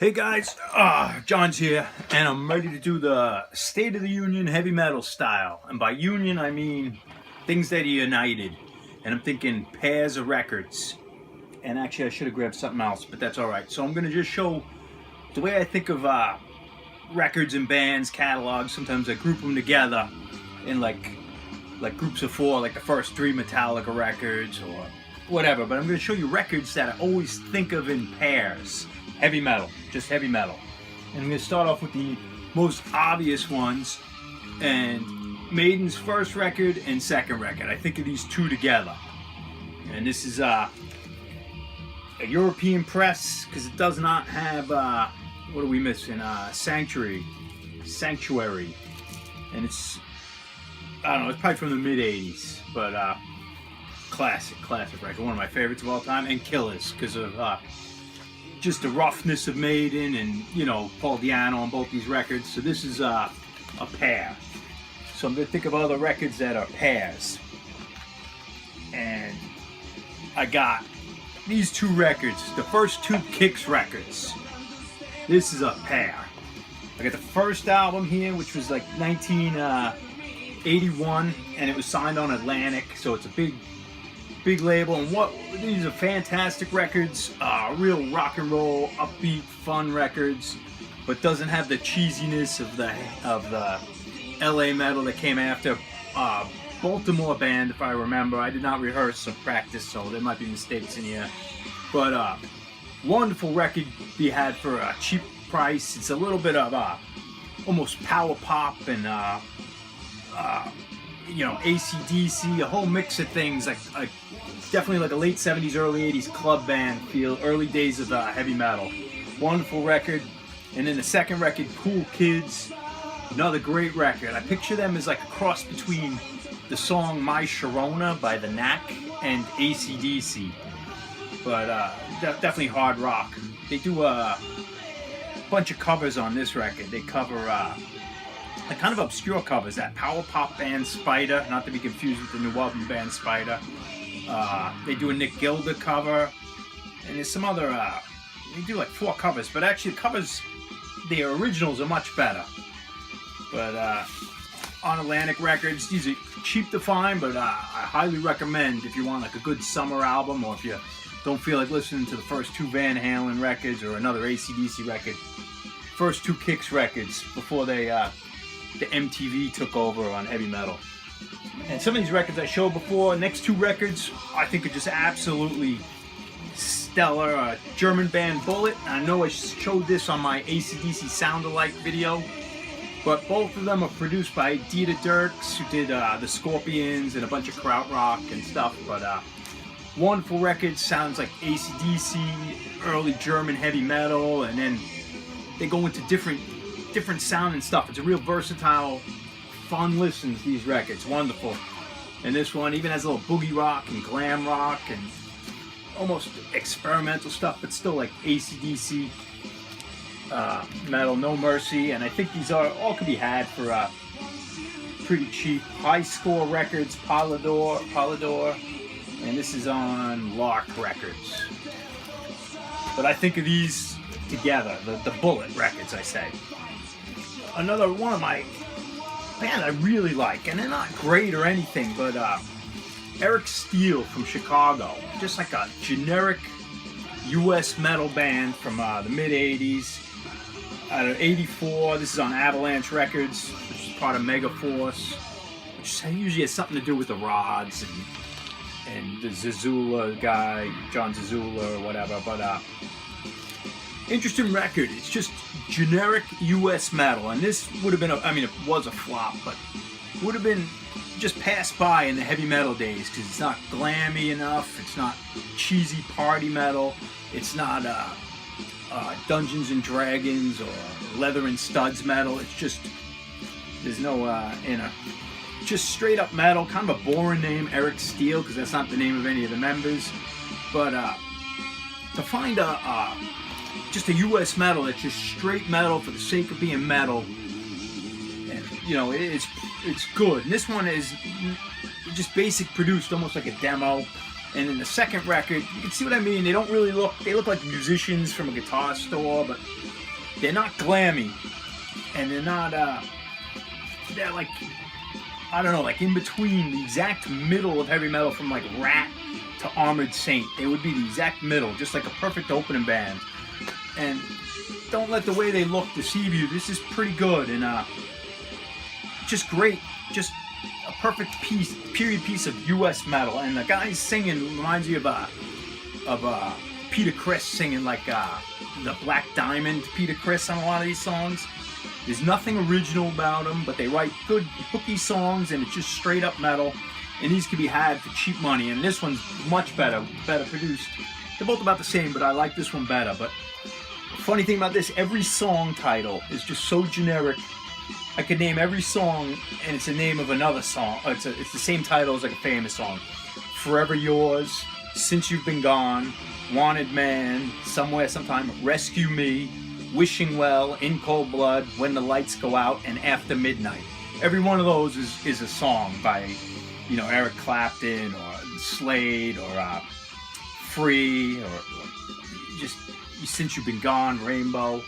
Hey guys, John's here, and I'm ready to do the State of the Union heavy metal style. And by union, I mean things that are united. And I'm thinking pairs of records. And actually, I should have grabbed something else, but that's all right. So I'm gonna just show the way I think of records and bands, catalogs. Sometimes I group them together in like groups of four, like the first three Metallica records or whatever. But I'm gonna show you records that I always think of in pairs. Heavy metal, just heavy metal. And I'm going to start off with the most obvious ones, and Maiden's first record and second record. I think of these two together. And this is a European press, because it does not have, what are we missing? Sanctuary. And it's, I don't know, it's probably from the mid-80s, but classic record. One of my favorites of all time, and Killers, because of just the roughness of Maiden and, you know, Paul Di'Anno on both these records. So this is a pair. So I'm going to think of other records that are pairs. And I got these two records, the first two Kicks records. This is a pair. I got the first album here, which was like 1981, and it was signed on Atlantic, so it's a big label. And these are fantastic records, real rock and roll, upbeat, fun records, but doesn't have the cheesiness of the LA metal that came after. Baltimore band, if I remember. I did not rehearse or practice, so there might be mistakes in here. But wonderful record to be had for a cheap price. It's a little bit of almost power pop and you know, AC/DC, a whole mix of things, like definitely like a late 70s, early 80s club band feel, early days of heavy metal. Wonderful record. And then the second record, Cool Kids, another great record. I picture them as like a cross between the song My Sharona by The Knack and AC/DC. But definitely hard rock. They do a bunch of covers on this record. They cover like kind of obscure covers. That power pop band Spider, not to be confused with the New Album band Spider. They do a Nick Gilder cover, and there's some other. They do like 4 covers, but actually the covers, the originals are much better. But on Atlantic Records, these are cheap to find, but I highly recommend if you want like a good summer album, or if you don't feel like listening to the first 2 Van Halen records or another AC/DC record. First 2 Kicks records before they the MTV took over on heavy metal. And some of these records I showed before. Next 2 records I think are just absolutely stellar. German band Bullet. I know I showed this on my AC/DC Sound-alike video, but both of them are produced by Dieter Dierks, who did the Scorpions and a bunch of krautrock and stuff. But wonderful records. Sounds like AC/DC, early German heavy metal, and then they go into different sound and stuff. It's a real versatile, fun listen to these records. Wonderful. And this one even has a little boogie rock and glam rock and almost experimental stuff, but still like AC/DC metal. No Mercy. And I think these all could be had for pretty cheap. High Score Records, Polydor, and this is on Lark Records. But I think of these together, the Bullet records, I say. Another one of my band I really like, and they're not great or anything, but Eric Steele from Chicago, just like a generic US metal band from the mid-80s. Out of 84, this is on Avalanche Records, which is part of Megaforce, which usually has something to do with the Rods and the Zazula guy, John Zazula or whatever. But interesting record. It's just generic US metal, and this would have been it was a flop, but would have been just passed by in the heavy metal days, because it's not glammy enough, it's not cheesy party metal, it's not Dungeons and Dragons or Leather and Studs metal. It's just, there's no just straight up metal. Kind of a boring name, Eric Steele, because that's not the name of any of the members. But to find just a US metal that's just straight metal for the sake of being metal, and you know, it's good. And this one is just basic produced, almost like a demo. And in the second record, you can see what I mean. They don't really look, they look like musicians from a guitar store, but they're not glammy. And they're not, they're like, I don't know, like in between the exact middle of heavy metal from like Rat to Armored Saint. They would be the exact middle, just like a perfect opening band. And don't let the way they look deceive you. This is pretty good and just great. Just a perfect piece, period piece of U.S. metal. And the guy singing reminds me of Peter Criss singing like the Black Diamond Peter Criss on a lot of these songs. There's nothing original about them, but they write good hooky songs and it's just straight up metal. And these can be had for cheap money. And this one's much better produced. They're both about the same, but I like this one better. But the funny thing about this, every song title is just so generic. I could name every song, and it's a name of another song. It's the same title as like a famous song. Forever Yours, Since You've Been Gone, Wanted Man, Somewhere Sometime, Rescue Me, Wishing Well, In Cold Blood, When the Lights Go Out, and After Midnight. Every one of those is a song by, you know, Eric Clapton or Slade or Free or just Since You've Been Gone, Rainbow.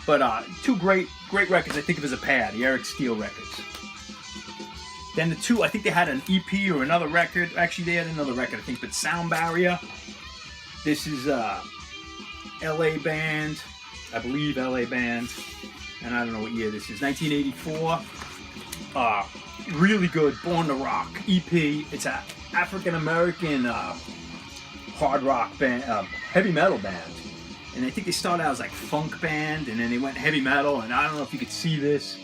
But two great records I think of as a pair, the Eric Steele records. Then the two, I think they had an EP or another record. Actually, they had another record, I think, but Sound Barrier. This is LA band, I believe LA band, and I don't know what year this is, 1984. Really good, Born to Rock EP. It's an African-American hard rock band, heavy metal band. And I think they started out as like funk band, and then they went heavy metal. And I don't know if you could see this,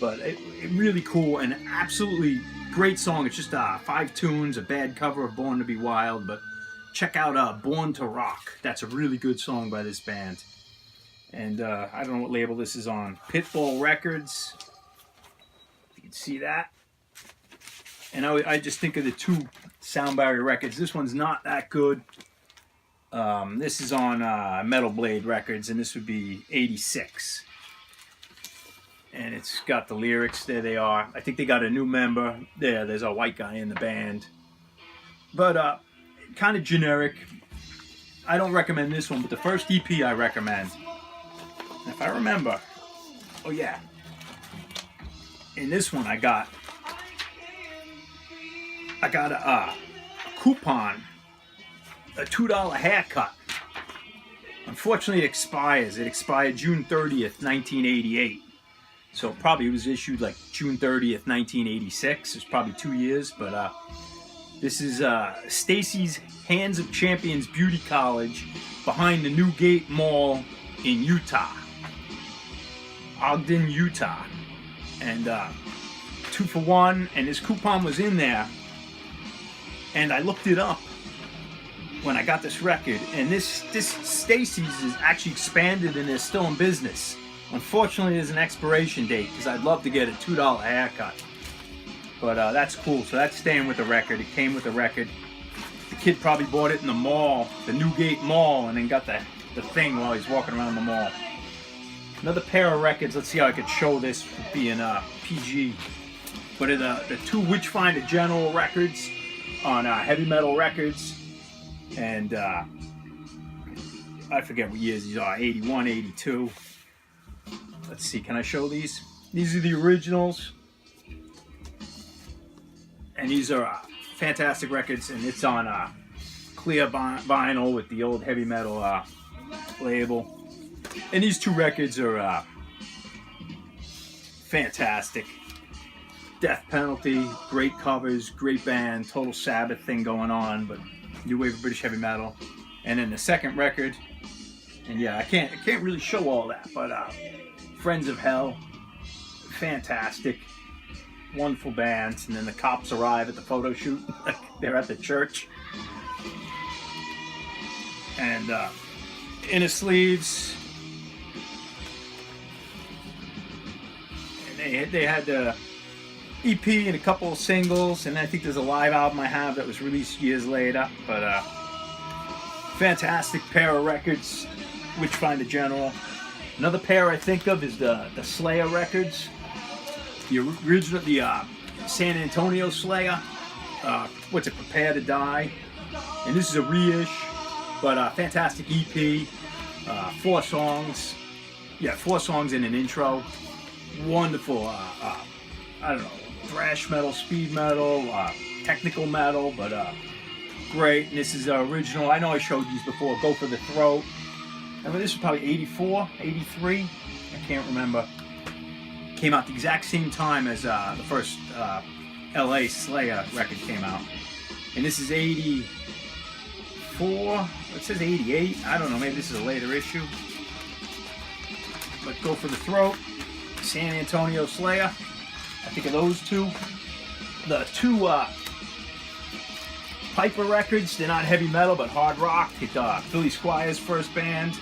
but it really cool and absolutely great song. It's just 5 tunes, a bad cover of Born to Be Wild. But check out Born to Rock. That's a really good song by this band. And I don't know what label this is on. Pitbull Records. You can see that. And I just think of the two Sound Barrier records. This one's not that good. This is on Metal Blade Records, and this would be 86. And it's got the lyrics. There they are. I think they got a new member. There's a white guy in the band. But kind of generic. I don't recommend this one, but the first EP I recommend. And if I remember, oh yeah. In this one I got a coupon. A $2 haircut. Unfortunately, it expires. It expired June 30th, 1988. So probably it was issued like June 30th, 1986. It's probably 2 years, but this is Stacy's Hands of Champions Beauty College behind the Newgate Mall in Utah. Ogden, Utah. And 2 for 1, and this coupon was in there. And I looked it up when I got this record, and this Stacy's is actually expanded and is still in business. Unfortunately, there's an expiration date because I'd love to get a $2 haircut. But that's cool. So that's staying with the record. It came with the record. The kid probably bought it in the mall, the Newgate Mall, and then got the thing while he's walking around the mall. Another pair of records. Let's see how I could show this for being PG. But the two Witchfinder General records on Heavy Metal Records. And I forget what years these are, 81, 82. Let's see, can I show these? These are the originals. And these are fantastic records, and it's on clear vinyl with the old heavy metal label. And these two records are fantastic. Death Penalty, great covers, great band, Total Sabbath thing going on, but New Wave of British Heavy Metal. And then the second record, and yeah, I can't really show all that, but Friends of Hell, fantastic, wonderful bands. And then the cops arrive at the photo shoot, like they're at the church. And Inner Sleeves, and they had the EP and a couple of singles, and I think there's a live album I have that was released years later. But fantastic pair of records, Witchfinder General. Another pair I think of is the Slayer records. The original, the San Antonio Slayer. Prepare to Die. And this is a reissue, but fantastic EP. 4 songs. Yeah, 4 songs in an intro. Wonderful, I don't know, thrash metal, speed metal, technical metal, but great. And this is original. I know I showed these before. Go for the Throat. I mean, this was probably 84, 83. I can't remember. Came out the exact same time as the first LA Slayer record came out. And this is 84. It says 88. I don't know. Maybe this is a later issue. But Go for the Throat. San Antonio Slayer. I think of those two. The 2 Piper records. They're not heavy metal, but hard rock. It's Billy Squier's first band.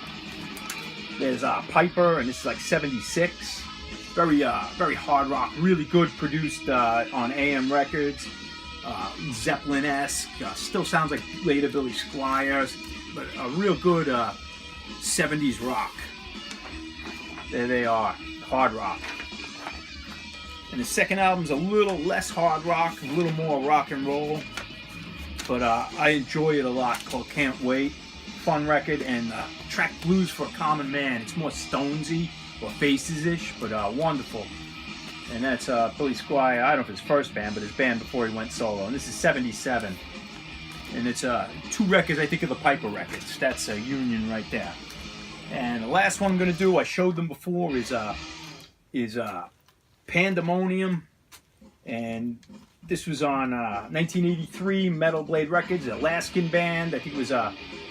There's Piper, and this is like 76. Very hard rock. Really good, produced on AM Records. Zeppelin-esque. Still sounds like later Billy Squires, but a real good 70s rock. There they are. Hard rock. And the second album's a little less hard rock, a little more rock and roll, but I enjoy it a lot. Called Can't Wait. Fun record, and track Blues for a Common Man. It's more Stonesy or Faces-ish, but wonderful. And that's Billy Squier. I don't know if his first band, but his band before he went solo. And this is 77. And it's 2 records, I think, of the Piper records. That's a Union right there. And the last one I'm going to do, I showed them before, is Pandemonium. And this was on 1983 Metal Blade Records, an Alaskan band. I think it was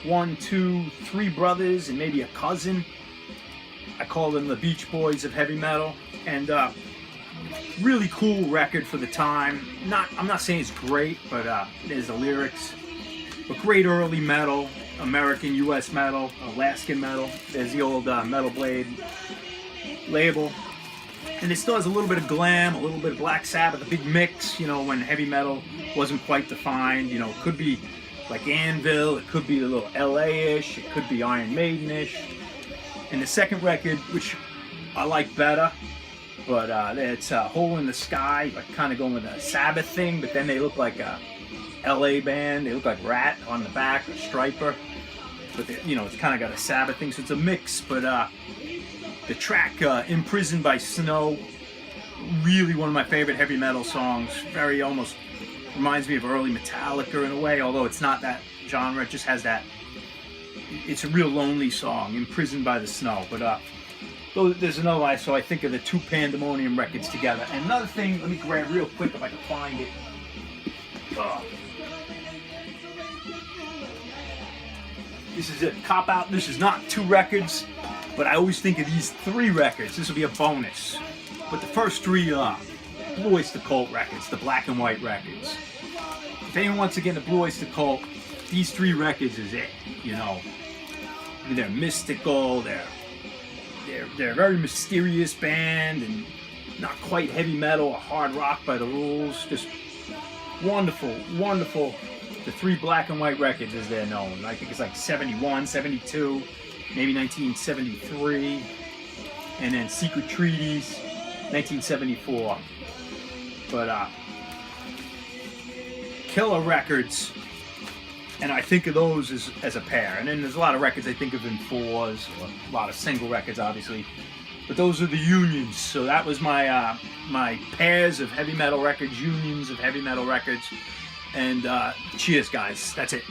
1, 2, 3 brothers and maybe a cousin. I call them the Beach Boys of heavy metal. And really cool record for the time. I'm not saying it's great, but there's the lyrics. But great early metal, American, U.S. metal, Alaskan metal. There's the old Metal Blade label. And it still has a little bit of glam, a little bit of Black Sabbath, a big mix, you know, when heavy metal wasn't quite defined. You know, it could be like Anvil, it could be a little LA-ish, it could be Iron Maiden-ish. And the second record, which I like better, but it's Hole in the Sky, like kind of going with a Sabbath thing, but then they look like a LA band. They look like Rat on the back, or Striper. But, you know, it's kind of got a Sabbath thing, so it's a mix. But the track Imprisoned by Snow, really one of my favorite heavy metal songs. Very almost reminds me of early Metallica in a way, although it's not that genre. It just has that, it's a real lonely song, Imprisoned by the Snow. But there's another one, so I think of the 2 Pandemonium records together. And another thing, let me grab real quick if I can find it. This is a cop-out. This is not 2 records, but I always think of these 3 records. This will be a bonus. But the first 3 Blue Oyster Cult records, the black and white records. If anyone wants to get into Blue Oyster Cult, these 3 records is it. You know, they're mystical. They're a very mysterious band, and not quite heavy metal or hard rock by the rules. Just wonderful, wonderful. The 3 black and white records, as they're known. I think it's like 71, 72, maybe 1973, and then Secret Treaties, 1974. But killer records, and I think of those as a pair. And then there's a lot of records I think of in 4s, or a lot of single records, obviously. But those are the unions. So that was my my pairs of heavy metal records, unions of heavy metal records. And cheers, guys. That's it.